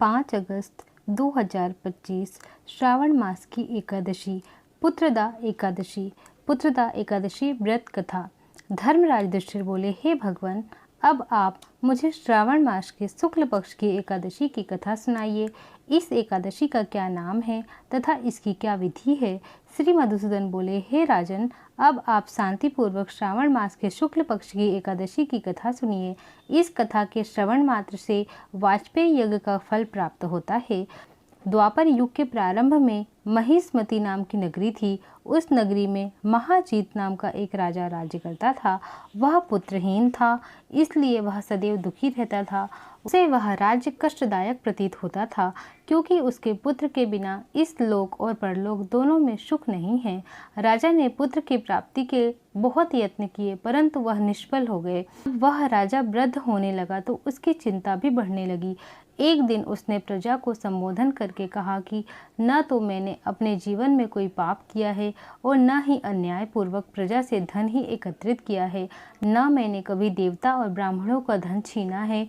5 अगस्त 2025 श्रावण मास की एकादशी पुत्रदा एकादशी। पुत्रदा एकादशी व्रत कथा। धर्मराज युधिष्ठिर बोले, हे भगवान, अब आप मुझे श्रावण मास के शुक्ल पक्ष की एकादशी की कथा सुनाइए। इस एकादशी का क्या नाम है तथा इसकी क्या विधि है? श्री मधुसूदन बोले, हे राजन, अब आप शांतिपूर्वक श्रावण मास के शुक्ल पक्ष की एकादशी की कथा सुनिए। इस कथा के श्रवण मात्र से वाजपेयी यज्ञ का फल प्राप्त होता है। द्वापर युग के प्रारंभ में महिष्मती नाम की नगरी थी। उस नगरी में महाजीत नाम का एक राजा राज्य करता था। वह पुत्रहीन था, इसलिए वह सदैव दुखी रहता था। उसे वह राज्य कष्टदायक प्रतीत होता था, क्योंकि उसके पुत्र के बिना इस लोक और परलोक दोनों में सुख नहीं है। राजा ने पुत्र की प्राप्ति के बहुत यत्न किए, परंतु वह निष्फल हो गए। वह राजा वृद्ध होने लगा तो उसकी चिंता भी बढ़ने लगी। एक दिन उसने प्रजा को संबोधन करके कहा कि न तो मैंने अपने जीवन में कोई पाप किया है और न ही अन्यायपूर्वक प्रजा से धन ही एकत्रित किया है। न मैंने कभी देवता और ब्राह्मणों का धन छीना है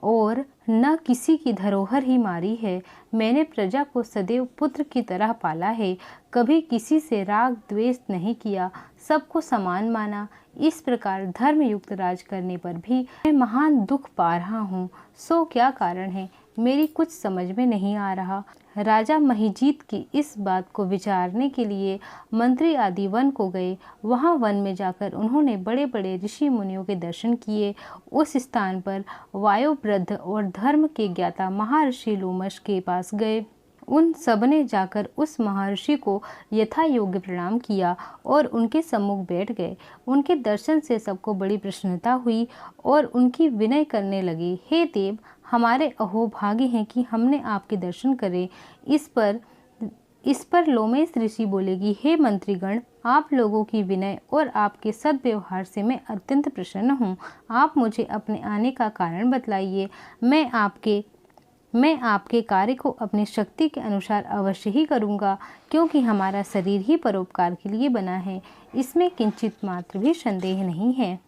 और न किसी की धरोहर ही मारी है। मैंने प्रजा को सदैव पुत्र की तरह पाला है, कभी किसी से राग द्वेष नहीं किया, सबको समान माना। इस प्रकार धर्मयुक्त राज करने पर भी मैं महान दुख पा रहा हूँ। सो क्या कारण है, मेरी कुछ समझ में नहीं आ रहा। राजा महिजीत की इस बात को विचारने के लिए मंत्री आदि वन को गए। वहां वन में जाकर उन्होंने बड़े बड़े ऋषि मुनियों के दर्शन किए। उस स्थान पर वायुवृद्ध और धर्म के ज्ञाता महर्षि लोमश के पास गए। उन सबने जाकर उस महर्षि को यथा योग्य प्रणाम किया और उनके सम्मुख बैठ गए। उनके दर्शन से सबको बड़ी प्रसन्नता हुई और उनकी विनय करने लगे। हे देव, हमारे अहोभाग्य हैं कि हमने आपके दर्शन करे। इस पर लोमेश ऋषि बोलेगी, हे मंत्रीगण, आप लोगों की विनय और आपके सद्व्यवहार से मैं अत्यंत प्रसन्न हूँ। आप मुझे अपने आने का कारण बतलाइए। मैं आपके कार्य को अपनी शक्ति के अनुसार अवश्य ही करूँगा, क्योंकि हमारा शरीर ही परोपकार के लिए बना है, इसमें किंचित मात्र भी संदेह नहीं है।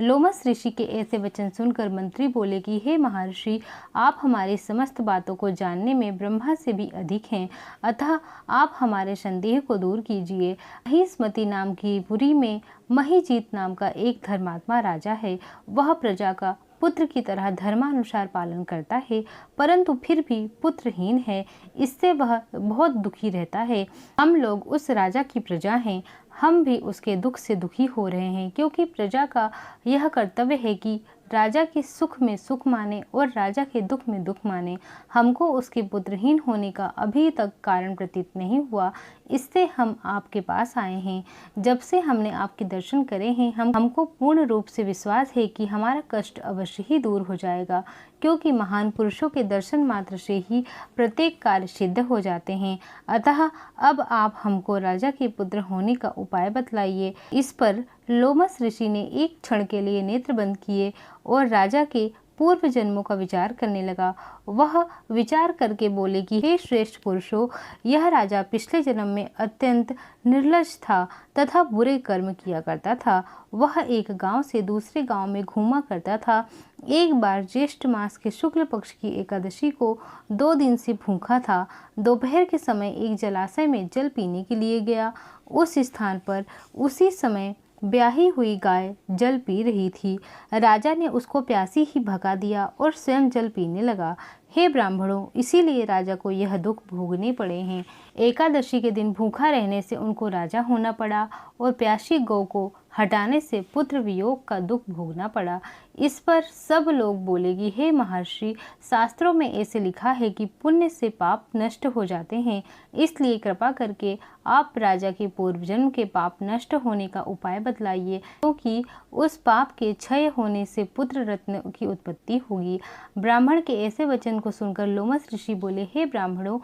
लोमस ऋषि के ऐसे वचन सुनकर मंत्री बोले कि हे महर्षि, आप हमारी समस्त बातों को जानने में ब्रह्मा से भी अधिक हैं, अतः आप हमारे संदेह को दूर कीजिए। महिष्मती नाम की पुरी में महिजीत नाम का एक धर्मात्मा राजा है। वह प्रजा का पुत्र की तरह धर्मानुसार पालन करता है, परंतु फिर भी पुत्रहीन है। इससे वह बहुत दुखी रहता है। हम लोग उस राजा की प्रजा हैं, हम भी उसके दुख से दुखी हो रहे हैं, क्योंकि प्रजा का यह कर्तव्य है कि राजा के सुख में सुख माने और राजा के दुख में दुख माने। हमको उसके पुत्रहीन होने का अभी तक कारण प्रतीत नहीं हुआ, इससे हम आपके पास आए हैं। जब से हमने आपके दर्शन करे हैं, हमको पूर्ण रूप से विश्वास है कि हमारा कष्ट अवश्य ही दूर हो जाएगा, क्योंकि महान पुरुषों के दर्शन मात्र से ही प्रत्येक कार्य सिद्ध हो जाते हैं। अतः अब आप हमको राजा के पुत्र होने का उपाय बतलाइए। इस पर लोमस ऋषि ने एक क्षण के लिए नेत्र बंद किए और राजा के पूर्व जन्मों का विचार करने लगा। वह विचार करके बोले कि हे श्रेष्ठ पुरुषों, यह राजा पिछले जन्म में अत्यंत निर्लज था तथा बुरे कर्म किया करता था। वह एक गांव से दूसरे गांव में घूमा करता था। एक बार ज्येष्ठ मास के शुक्ल पक्ष की एकादशी को 2 दिन से भूखा था। दोपहर के समय एक जलाशय में जल पीने के लिए गया। उस स्थान पर उसी समय ब्याही हुई गाय जल पी रही थी। राजा ने उसको प्यासी ही भगा दिया और स्वयं जल पीने लगा। हे ब्राह्मणों, इसीलिए राजा को यह दुख भोगने पड़े हैं। एकादशी के दिन भूखा रहने से उनको राजा होना पड़ा और प्यासी गौ को हटाने से पुत्र वियोग का दुख भोगना पड़ा। इस पर सब लोग बोलेगी, हे महर्षि, शास्त्रों में ऐसे लिखा है कि पुण्य से पाप नष्ट हो जाते हैं, इसलिए कृपा करके आप राजा के पूर्व जन्म के पाप नष्ट होने का उपाय बतलाइए, क्योंकि उस पाप के क्षय होने से पुत्र रत्न की उत्पत्ति होगी। ब्राह्मण के ऐसे वचन को सुनकर लोमस ऋषि बोले, हे ब्राह्मणों,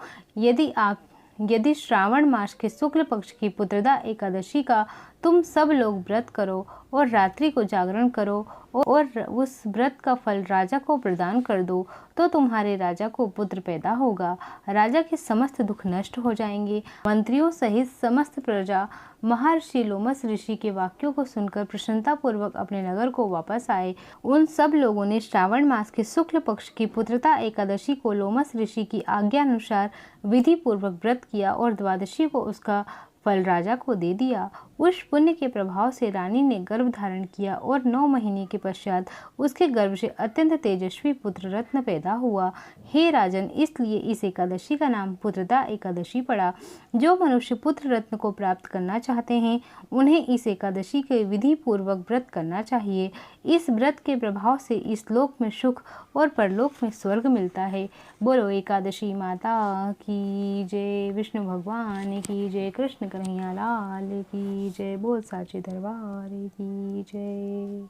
यदि श्रावण मास के शुक्ल पक्ष की पुत्रदा एकादशी का तुम सब लोग व्रत करो और रात्रि को जागरण करो और उस व्रत का फल राजा को प्रदान कर दो, तो तुम्हारे राजा को पुत्र पैदा होगा। राजा के समस्त दुख नष्ट हो जाएंगे। मंत्रियों सहित समस्त प्रजा महर्षि लोमस ऋषि के वाक्यों को सुनकर प्रसन्नता पूर्वक अपने नगर को वापस आए। उन सब लोगों ने श्रावण मास के शुक्ल पक्ष की पुत्रता एकादशी को लोमस ऋषि की आज्ञा अनुसार विधि पूर्वक व्रत किया और द्वादशी को उसका फल राजा को दे दिया। उस पुण्य के प्रभाव से रानी ने गर्भ धारण किया और 9 महीने के पश्चात उसके गर्भ से अत्यंत तेजस्वी पुत्र रत्न पैदा हुआ। हे राजन, इसलिए इस एकादशी का नाम पुत्रदा एकादशी पड़ा। जो मनुष्य पुत्र रत्न को प्राप्त करना चाहते हैं उन्हें इस एकादशी के विधि पूर्वक व्रत करना चाहिए। इस व्रत के प्रभाव से इस लोक में सुख और परलोक में स्वर्ग मिलता है। बोलो एकादशी माता की जय, विष्णु भगवान की जय, कृष्ण कन्हैया लाल की जय, बोल साचे दरबार की जय।